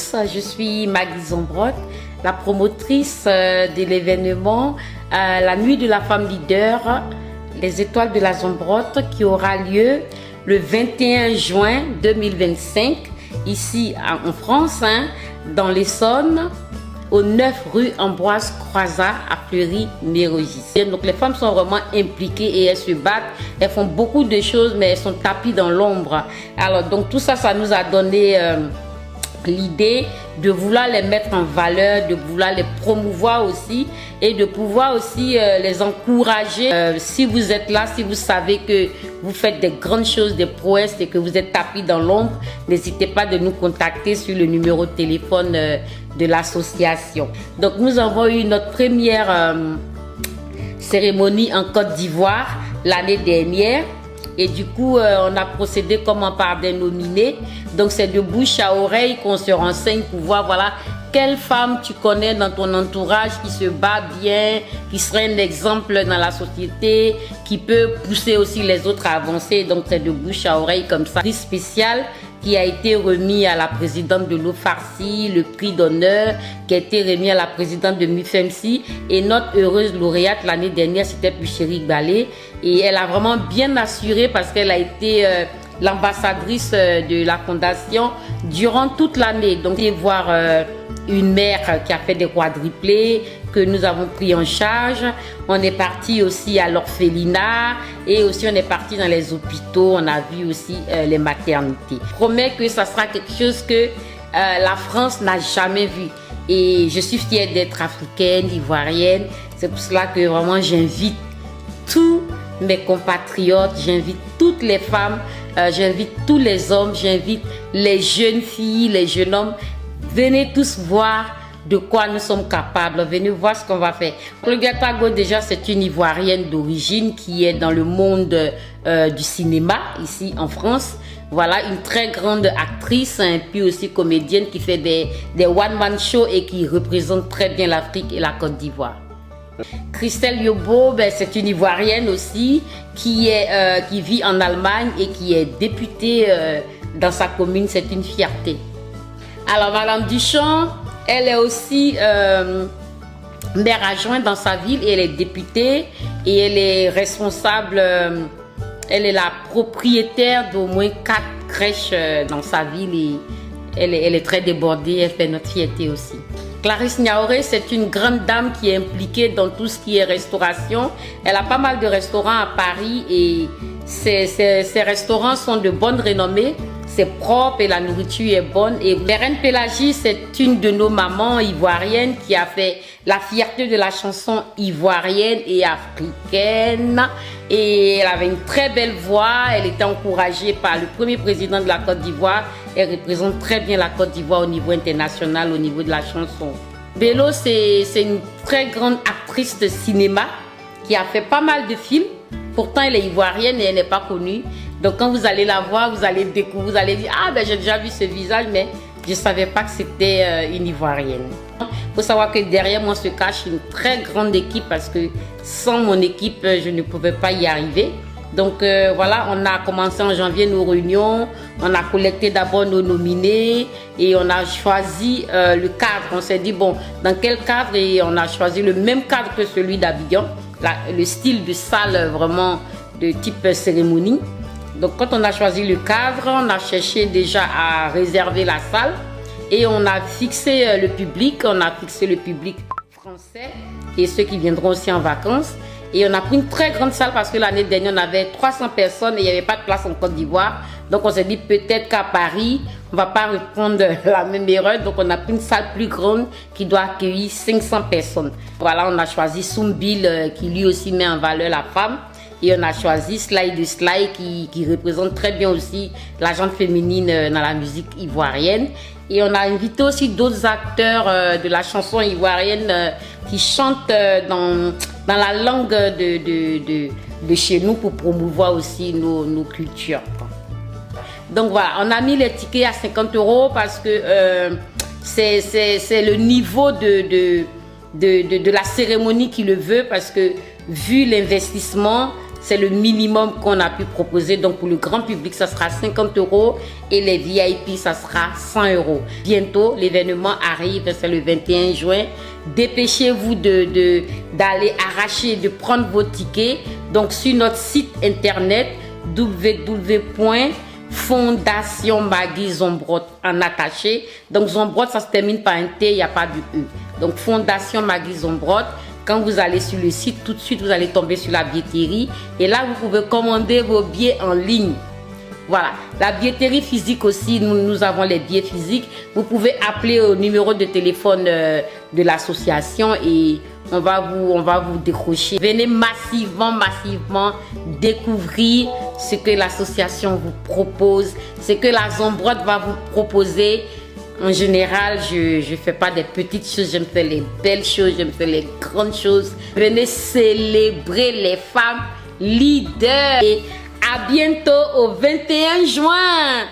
tous, je suis Maggie Zambrotte, la promotrice de l'événement La Nuit de la Femme Leader, les Étoiles de la Zambrotte, qui aura lieu le 21 juin 2025, ici en France, dans l'Essonne, au 9 rue Ambroise Croizat à Fleury-Mérogis. Donc les femmes sont vraiment impliquées et elles se battent, elles font beaucoup de choses mais elles sont tapies dans l'ombre. Alors donc tout ça, ça nous a donné l'idée de vouloir les mettre en valeur, de vouloir les promouvoir aussi et de pouvoir aussi les encourager. Si vous êtes là, si vous savez que vous faites des grandes choses, des prouesses et que vous êtes tapis dans l'ombre, n'hésitez pas de nous contacter sur le numéro de téléphone de l'association. Donc nous avons eu notre première cérémonie en Côte d'Ivoire l'année dernière. Et du coup, on a procédé comme par des nominés. Donc, c'est de bouche à oreille qu'on se renseigne pour voir, voilà, quelle femme tu connais dans ton entourage qui se bat bien, qui serait un exemple dans la société, qui peut pousser aussi les autres à avancer. Donc, c'est de bouche à oreille comme ça. Prix spécial qui a été remis à la présidente de l'OFARCI, le prix d'honneur qui a été remis à la présidente de MUFEMSI, et notre heureuse lauréate l'année dernière, c'était Puchéri Balé, et elle a vraiment bien assuré parce qu'elle a été l'ambassadrice de la fondation durant toute l'année. Donc, on va voir une mère qui a fait des quadruplés que nous avons pris en charge. On est parti aussi à l'orphelinat et aussi on est parti dans les hôpitaux. On a vu aussi les maternités. Je promets que ça sera quelque chose que la France n'a jamais vu. Et je suis fière d'être africaine, ivoirienne. C'est pour cela que vraiment j'invite tous mes compatriotes, j'invite toutes les femmes, j'invite tous les hommes, j'invite les jeunes filles, les jeunes hommes. Venez tous voir de quoi nous sommes capables. Venez voir ce qu'on va faire. Olga Go, déjà, c'est une Ivoirienne d'origine qui est dans le monde du cinéma, ici en France. Voilà, une très grande actrice, puis aussi comédienne qui fait des one-man shows et qui représente très bien l'Afrique et la Côte d'Ivoire. Christelle Yobo, c'est une Ivoirienne aussi qui vit en Allemagne et qui est députée dans sa commune. C'est une fierté. Alors, Madame Duchamp, elle est aussi maire adjointe dans sa ville et elle est députée et elle est responsable, elle est la propriétaire d'au moins 4 crèches dans sa ville et elle est très débordée, elle fait notre fierté aussi. Clarisse Niaoré, c'est une grande dame qui est impliquée dans tout ce qui est restauration. Elle a pas mal de restaurants à Paris et ces restaurants sont de bonne renommée. C'est propre et la nourriture est bonne. Et Bérène Pélagie, c'est une de nos mamans ivoiriennes qui a fait la fierté de la chanson ivoirienne et africaine. Et elle avait une très belle voix. Elle était encouragée par le premier président de la Côte d'Ivoire. Elle représente très bien la Côte d'Ivoire au niveau international, au niveau de la chanson. Bello, c'est une très grande actrice de cinéma qui a fait pas mal de films. Pourtant, elle est ivoirienne et elle n'est pas connue. Donc, quand vous allez la voir, vous allez découvrir, vous allez dire « Ah, j'ai déjà vu ce visage, mais je ne savais pas que c'était une Ivoirienne. » Il faut savoir que derrière moi se cache une très grande équipe parce que sans mon équipe, je ne pouvais pas y arriver. Donc, voilà, on a commencé en janvier nos réunions. On a collecté d'abord nos nominés et on a choisi le cadre. On s'est dit, bon, dans quel cadre? Et on a choisi le même cadre que celui d'Abidjan. Le style de salle vraiment de type cérémonie. Donc quand on a choisi le cadre, on a cherché déjà à réserver la salle et on a fixé le public. On a fixé le public français et ceux qui viendront aussi en vacances. Et on a pris une très grande salle parce que l'année dernière on avait 300 personnes et il n'y avait pas de place en Côte d'Ivoire. Donc on s'est dit peut-être qu'à Paris, on ne va pas reprendre la même erreur. Donc on a pris une salle plus grande qui doit accueillir 500 personnes. Voilà, on a choisi Soumbil qui lui aussi met en valeur la femme. Et on a choisi Sly de Sly qui représente très bien aussi la gente féminine dans la musique ivoirienne. Et on a invité aussi d'autres acteurs de la chanson ivoirienne qui chantent dans la langue de chez nous pour promouvoir aussi nos cultures. Donc voilà, on a mis les tickets à 50 € parce que c'est le niveau de la cérémonie qui le veut parce que vu l'investissement, C'est le minimum qu'on a pu proposer. Donc pour le grand public, ça sera 50 € et les VIP, ça sera 100 €. Bientôt, l'événement arrive, c'est le 21 juin. Dépêchez-vous d'aller arracher, de prendre vos tickets. Donc sur notre site internet www.fondation Magui Zombrot en attaché. Donc Zombrot, ça se termine par un T, il n'y a pas de E. Donc Fondation Magui Zombrot. Quand vous allez sur le site, tout de suite, vous allez tomber sur la billetterie. Et là, vous pouvez commander vos billets en ligne. Voilà. La billetterie physique aussi, nous avons les billets physiques. Vous pouvez appeler au numéro de téléphone de l'association et on va vous décrocher. Venez massivement découvrir ce que l'association vous propose, ce que la Zombrot va vous proposer. En général, je ne fais pas des petites choses, j'aime faire les belles choses, j'aime faire les grandes choses. Venez célébrer les femmes leaders. Et à bientôt au 21 juin.